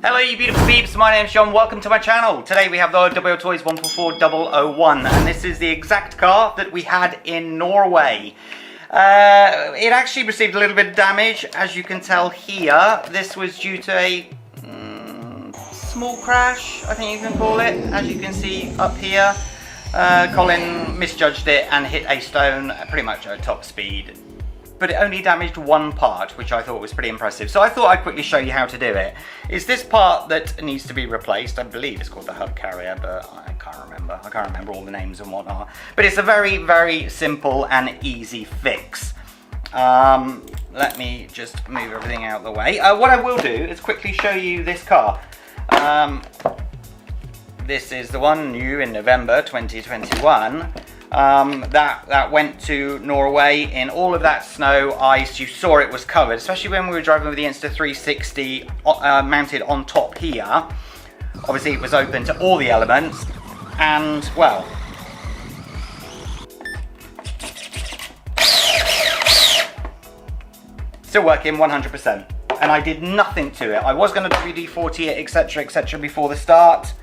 Hello you beautiful peeps, my name's John, welcome to my channel. Today we have the WL Toys 144001 and this is the exact car that we had in Norway. It actually received a little bit of damage, as you can tell here. This was due to a small crash, I think you can call it, as you can see up here. Colin misjudged it and hit a stone pretty much at top speed. But it only damaged one part, which I thought was pretty impressive. So I thought I'd quickly show you how to do it. It's this part that needs to be replaced. I believe it's called the hub carrier, but I can't remember. I can't remember all the names and whatnot. But it's a very, very simple and easy fix. Let me just move everything out of the way. What I will do is quickly show you this car. This is the one new in November 2021. That went to Norway in all of that snow, ice. You saw it was covered, especially when we were driving with the Insta360 mounted on top here. Obviously it was open to all the elements and, well, still working 100%. And I did nothing to it. I was going to WD-40 it, etc, etc before the start,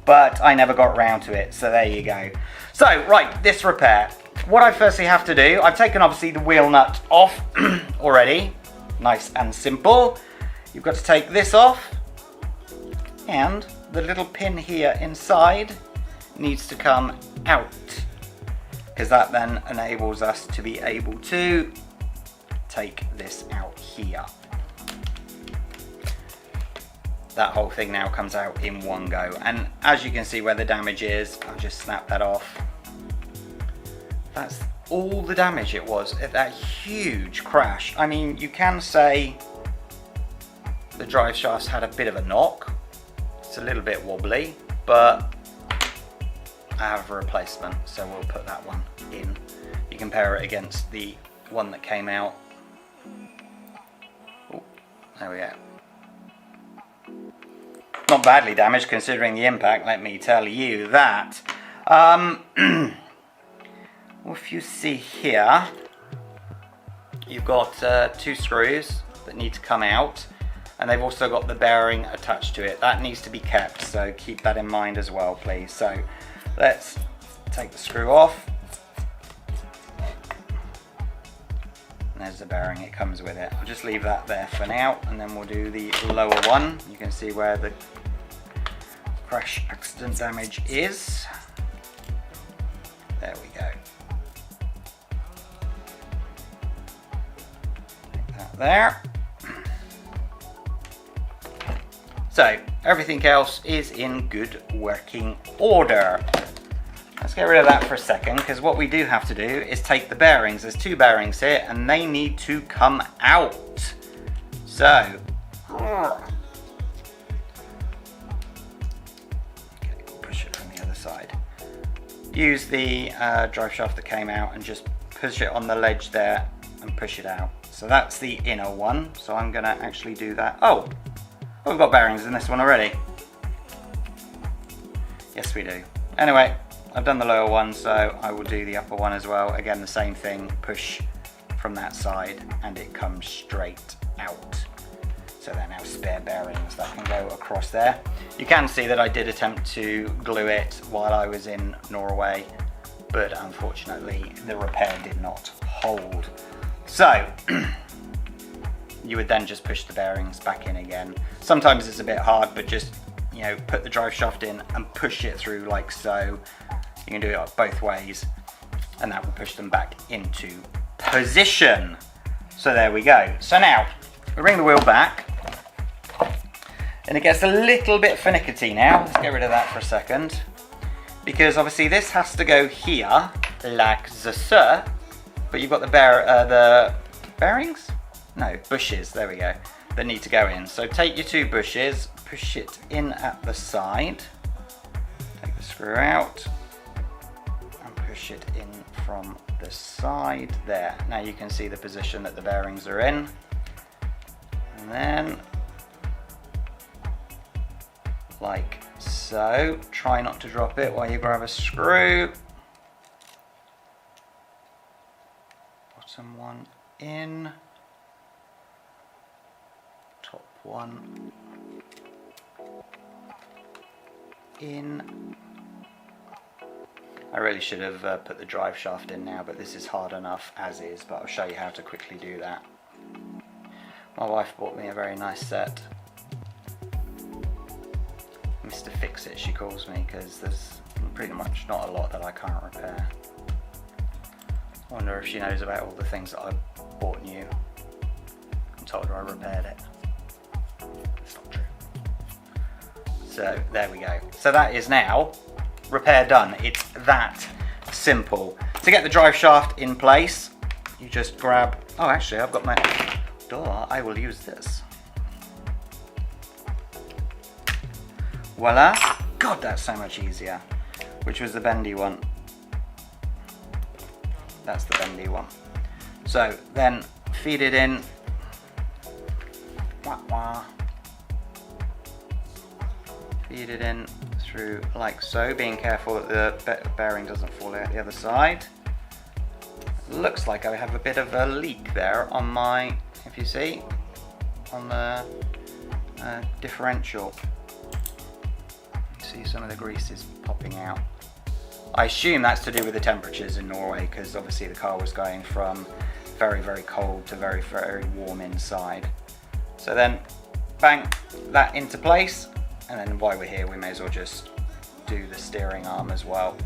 but I never got around to it, so there you go. So, right, this repair. What I firstly have to do, I've taken obviously the wheel nut off already. Nice and simple. You've got to take this off, and the little pin here inside needs to come out, because that then enables us to be able to take this out here. That whole thing now comes out in one go, and as you can see where the damage is, I'll just snap that off. That's all the damage it was at that huge crash. I mean, you can say the drive shafts had a bit of a knock. It's a little bit wobbly, but I have a replacement, so we'll put that one in. You compare it against the one that came out. Oh, there we go. Not badly damaged considering the impact, let me tell you that. If you see here, you've got two screws that need to come out, and they've also got the bearing attached to it. That needs to be kept, so keep that in mind as well, please. So let's take the screw off. And there's the bearing, it comes with it. I'll just leave that there for now, and then we'll do the lower one. You can see where the crash accident damage is. There we go. Take that there. So everything else is in good working order. Let's get rid of that for a second, because what we do have to do is take the bearings. There's two bearings here and they need to come out. So, okay, push it from the other side. Use the drive shaft that came out and just push it on the ledge there and push it out. So that's the inner one. So I'm going to actually do that. Oh, we've got bearings in this one already. Yes, we do. Anyway, I've done the lower one, so I will do the upper one as well. Again, the same thing, push from that side and it comes straight out. So there are now spare bearings that can go across there. You can see that I did attempt to glue it while I was in Norway, but unfortunately the repair did not hold. So you would then just push the bearings back in again. Sometimes it's a bit hard, but just, you know, put the drive shaft in and push it through like so. You can do it both ways, and that will push them back into position. So there we go. So now we bring the wheel back, and it gets a little bit finicky now. Let's get rid of that for a second, because obviously this has to go here like so, but you've got the bearings? No, bushes, there we go, that need to go in. So take your two bushes, push it in at the side, take the screw out, and push it in from the side there. Now you can see the position that the bearings are in. And then, like so, try not to drop it while you grab a screw. Bottom one in, top one in. I really should have put the drive shaft in now, but this is hard enough as is, but I'll show you how to quickly do that. My wife bought me a very nice set. Mr. Fix-It she calls me, because there's pretty much not a lot that I can't repair. I wonder if she knows about all the things that I bought new and told her I repaired it. It's not true. So there we go. So that is now repair done. It's that simple. To get the drive shaft in place, you just grab, oh actually I've got my door, I will use this. Voila. God, that's so much easier. Which was the bendy one? That's the bendy one. So then feed it in. Wah, wah. Feed it in through like so, being careful that the bearing doesn't fall out the other side. Looks like I have a bit of a leak there on my, if you see, on the differential. See some of the grease is popping out. I assume that's to do with the temperatures in Norway, because obviously the car was going from very, very cold to very, very warm inside. So then bang that into place, and then while we're here we may as well just do the steering arm as well.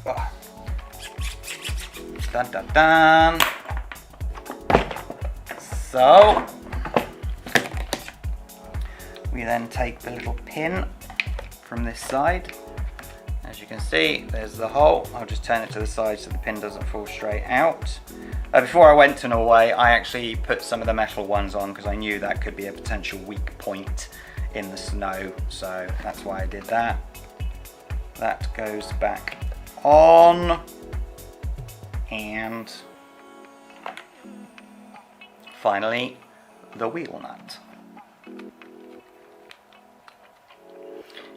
Oh. Dun dun dun. So we then take the little pin from this side. As you can see, there's the hole. I'll just turn it to the side so the pin doesn't fall straight out. Before I went to Norway, I actually put some of the metal ones on because I knew that could be a potential weak point in the snow, so that's why I did that. That goes back on, and finally the wheel nut.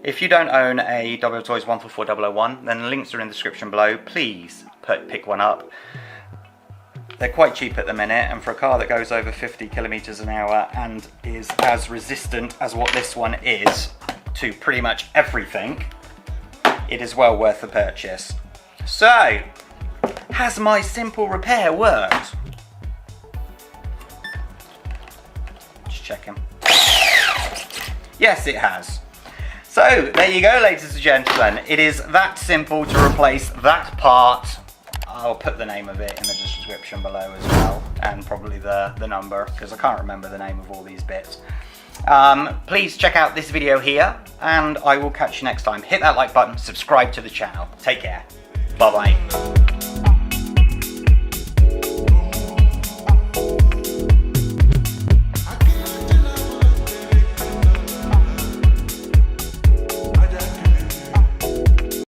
If you don't own a WL Toys 144001, then the links are in the description below. Please pick one up. They're quite cheap at the minute, and for a car that goes over 50 kilometers an hour and is as resistant as what this one is to pretty much everything, it is well worth the purchase. So, has my simple repair worked? Just checking. Yes, it has. So, there you go, ladies and gentlemen. It is that simple to replace that part. I'll put the name of it in the description below as well, and probably the number, because I can't remember the name of all these bits. Please check out this video here, and I will catch you next time. Hit that like button, subscribe to the channel. Take care. Bye-bye.